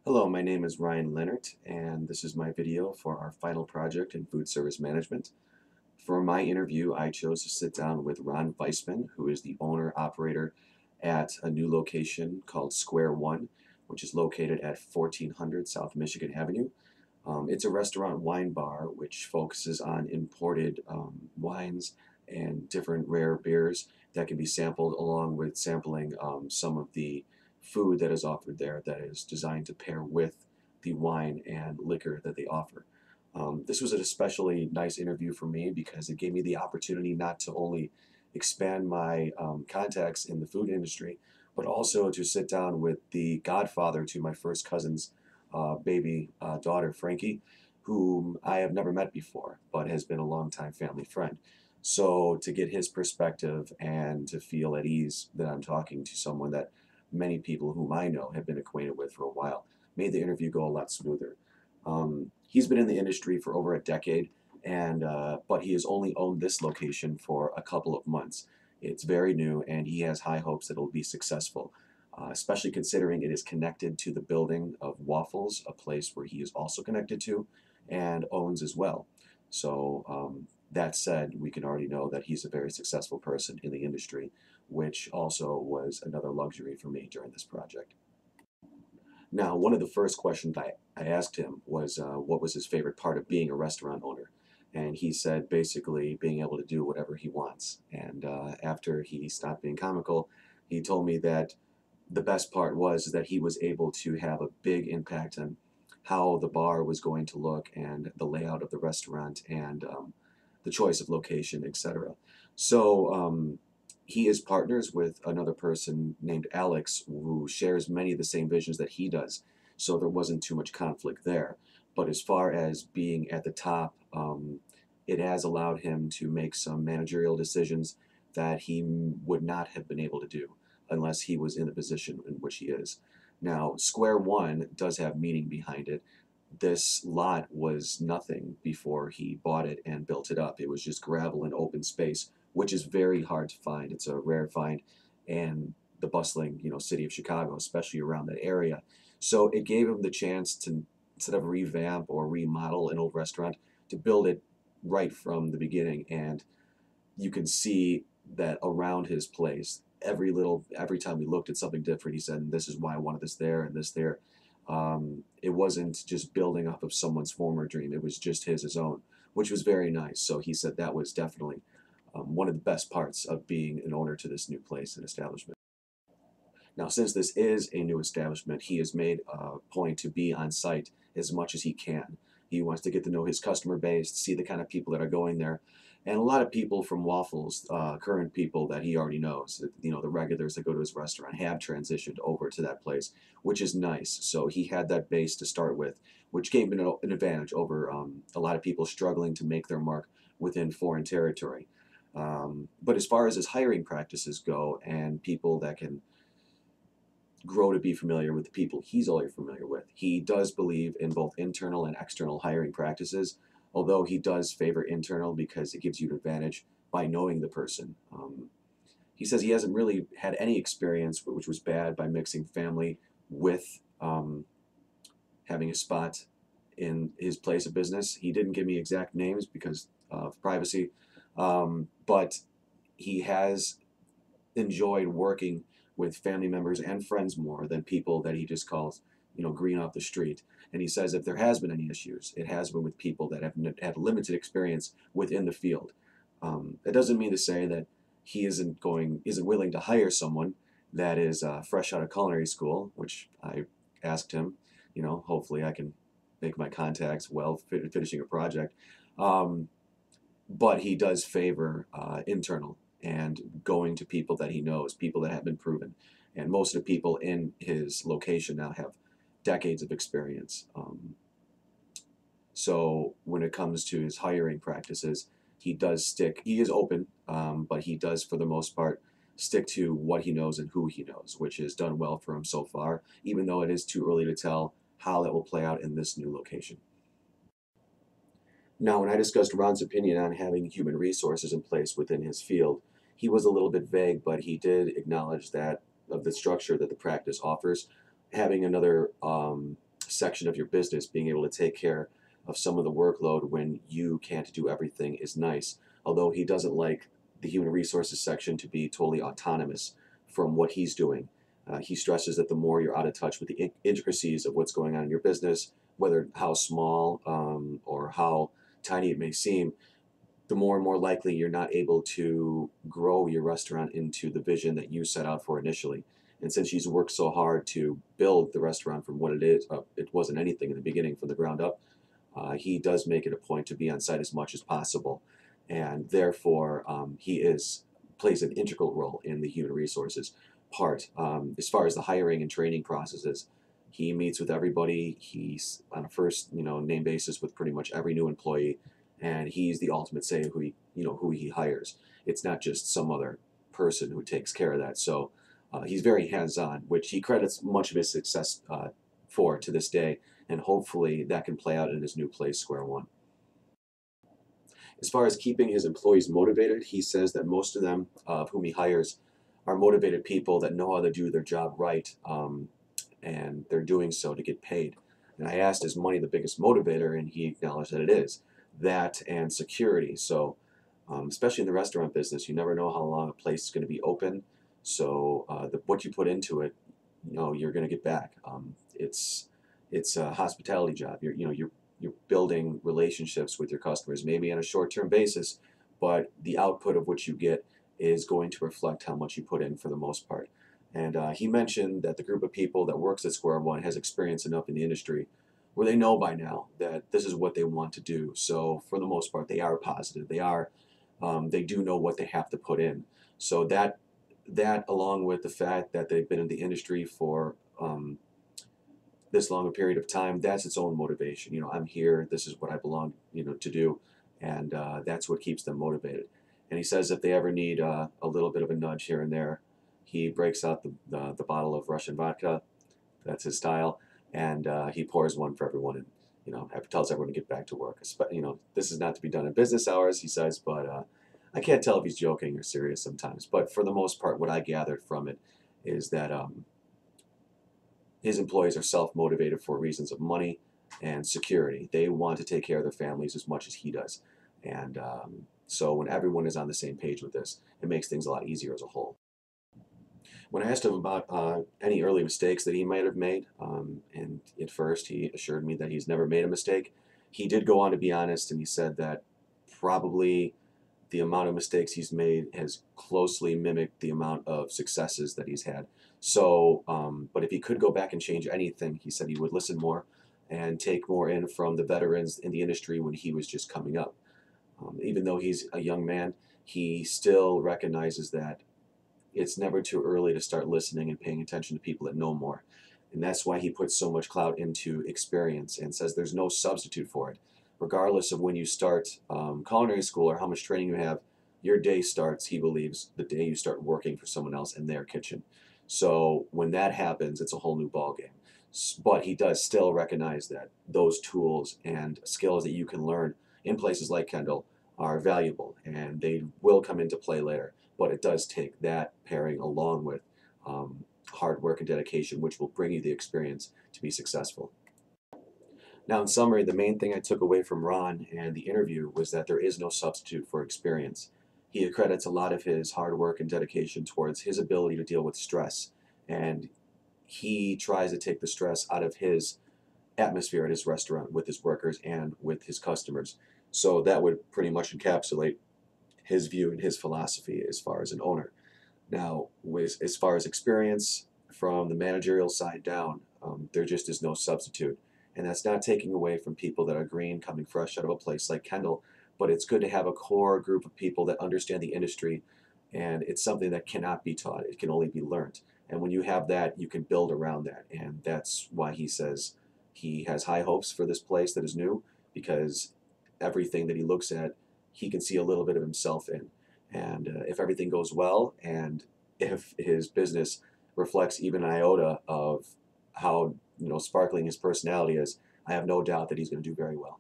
Hello, my name is Ryan Leonard, and this is my video for our final project in food service management. For my interview, I chose to sit down with Ron Weissman, who is the owner-operator at a new location called Square One, which is located at 1400 South Michigan Avenue. It's a restaurant wine bar which focuses on imported wines and different rare beers that can be sampled, along with sampling some of the food that is offered there that is designed to pair with the wine and liquor that they offer. This was an especially nice interview for me because it gave me the opportunity not to only expand my contacts in the food industry, but also to sit down with the godfather to my first cousin's baby daughter, Frankie, whom I have never met before, but has been a longtime family friend. So to get his perspective and to feel at ease that I'm talking to someone that many people whom I know have been acquainted with for a while made the interview go a lot smoother. He's been in the industry for over a decade, and but he has only owned this location for a couple of months. It's very new, and he has high hopes that it'll be successful, especially considering it is connected to the building of Waffles, a place where he is also connected to and owns as well. So that said, we can already know that he's a very successful person in the industry, which also was another luxury for me during this project. Now, one of the first questions I asked him was what was his favorite part of being a restaurant owner? And he said basically being able to do whatever he wants. And after he stopped being comical, he told me that the best part was that he was able to have a big impact on how the bar was going to look and the layout of the restaurant and the choice of location, etc. So he is partners with another person named Alex who shares many of the same visions that he does. So there wasn't too much conflict there. But as far as being at the top, it has allowed him to make some managerial decisions that he would not have been able to do unless he was in the position in which he is. Now, Square One does have meaning behind it. This lot was nothing before he bought it and built it up. It was just gravel and open space, which is very hard to find. It's a rare find in the bustling, city of Chicago, especially around that area. So it gave him the chance to, instead of revamp or remodel an old restaurant, to build it right from the beginning. And you can see that around his place, every time we looked at something different, he said, "This is why I wanted this there and this there." It wasn't just building off of someone's former dream; it was just his own, which was very nice. So he said that was definitely one of the best parts of being an owner to this new place and establishment. Now, since this is a new establishment, he has made a point to be on site as much as he can. He wants to get to know his customer base, see the kind of people that are going there. And a lot of people from Waffles, current people that he already knows, the regulars that go to his restaurant have transitioned over to that place, which is nice. So he had that base to start with, which gave him an advantage over a lot of people struggling to make their mark within foreign territory. But as far as his hiring practices go and people that can grow to be familiar with the people he's already familiar with. He does believe in both internal and external hiring practices, although he does favor internal because it gives you an advantage by knowing the person. He says he hasn't really had any experience, which was bad, by mixing family with having a spot in his place of business. He didn't give me exact names because of privacy, but he has enjoyed working with family members and friends more than people that he just calls, green off the street. And he says if there has been any issues, it has been with people that have had limited experience within the field. It doesn't mean to say that he isn't willing to hire someone that is fresh out of culinary school, which I asked him. Hopefully I can make my contacts while finishing a project. Um, but he does favor internal and going to people that he knows, people that have been proven. And most of the people in his location now have decades of experience. So when it comes to his hiring practices, he is open, but he does, for the most part, stick to what he knows and who he knows, which has done well for him so far, even though it is too early to tell how that will play out in this new location. Now, when I discussed Ron's opinion on having human resources in place within his field, he was a little bit vague, but he did acknowledge that of the structure that the practice offers, having another section of your business, being able to take care of some of the workload when you can't do everything is nice. Although he doesn't like the human resources section to be totally autonomous from what he's doing. He stresses that the more you're out of touch with the intricacies of what's going on in your business, whether how small or how tiny it may seem, the more and more likely you're not able to grow your restaurant into the vision that you set out for initially. And since he's worked so hard to build the restaurant from what it is, it wasn't anything in the beginning from the ground up, he does make it a point to be on site as much as possible. And therefore, he plays an integral role in the human resources part. As far as the hiring and training processes, he meets with everybody. He's on a first name basis with pretty much every new employee, and he's the ultimate say who he hires. It's not just some other person who takes care of that. So he's very hands-on, which he credits much of his success for to this day, and hopefully that can play out in his new place, Square One. As far as keeping his employees motivated, he says that most of them, of whom he hires, are motivated people that know how to do their job right, and they're doing so to get paid. And I asked, is money the biggest motivator? And he acknowledged that it is. That and security. So, especially in the restaurant business, you never know how long a place is going to be open. So, what you put into it, you're going to get back. It's a hospitality job. You're building relationships with your customers, maybe on a short-term basis, but the output of what you get is going to reflect how much you put in for the most part. And he mentioned that the group of people that works at Square One has experience enough in the industry where they know by now that this is what they want to do. So for the most part, they are positive. They do know what they have to put in. So that along with the fact that they've been in the industry for this long a period of time, that's its own motivation. I'm here. This is what I belong, to do, and that's what keeps them motivated. And he says if they ever need a little bit of a nudge here and there, he breaks out the bottle of Russian vodka. That's his style, and he pours one for everyone, and tells everyone to get back to work. This is not to be done in business hours, he says, but I can't tell if he's joking or serious sometimes. But for the most part, what I gathered from it is that his employees are self-motivated for reasons of money and security. They want to take care of their families as much as he does. And so when everyone is on the same page with this, it makes things a lot easier as a whole. When I asked him about any early mistakes that he might have made, and at first he assured me that he's never made a mistake, he did go on to be honest, and he said that probably the amount of mistakes he's made has closely mimicked the amount of successes that he's had. So, but if he could go back and change anything, he said he would listen more and take more in from the veterans in the industry when he was just coming up. Even though he's a young man, he still recognizes that it's never too early to start listening and paying attention to people that know more. And that's why he puts so much clout into experience and says there's no substitute for it. Regardless of when you start culinary school or how much training you have, your day starts, he believes, the day you start working for someone else in their kitchen. So when that happens, it's a whole new ballgame. But he does still recognize that those tools and skills that you can learn in places like Kendall are valuable, and they will come into play later. But it does take that pairing along with hard work and dedication, which will bring you the experience to be successful. Now, in summary, the main thing I took away from Ron and the interview was that there is no substitute for experience. He accredits a lot of his hard work and dedication towards his ability to deal with stress, and he tries to take the stress out of his atmosphere at his restaurant with his workers and with his customers. So that would pretty much encapsulate his view and his philosophy as far as an owner. Now, as far as experience from the managerial side down, there just is no substitute. And that's not taking away from people that are green, coming fresh out of a place like Kendall, but it's good to have a core group of people that understand the industry, and it's something that cannot be taught. It can only be learned. And when you have that, you can build around that. And that's why he says he has high hopes for this place that is new, because everything that he looks at, he can see a little bit of himself in. And if everything goes well, and if his business reflects even an iota of how sparkling his personality is, I have no doubt that he's going to do very well.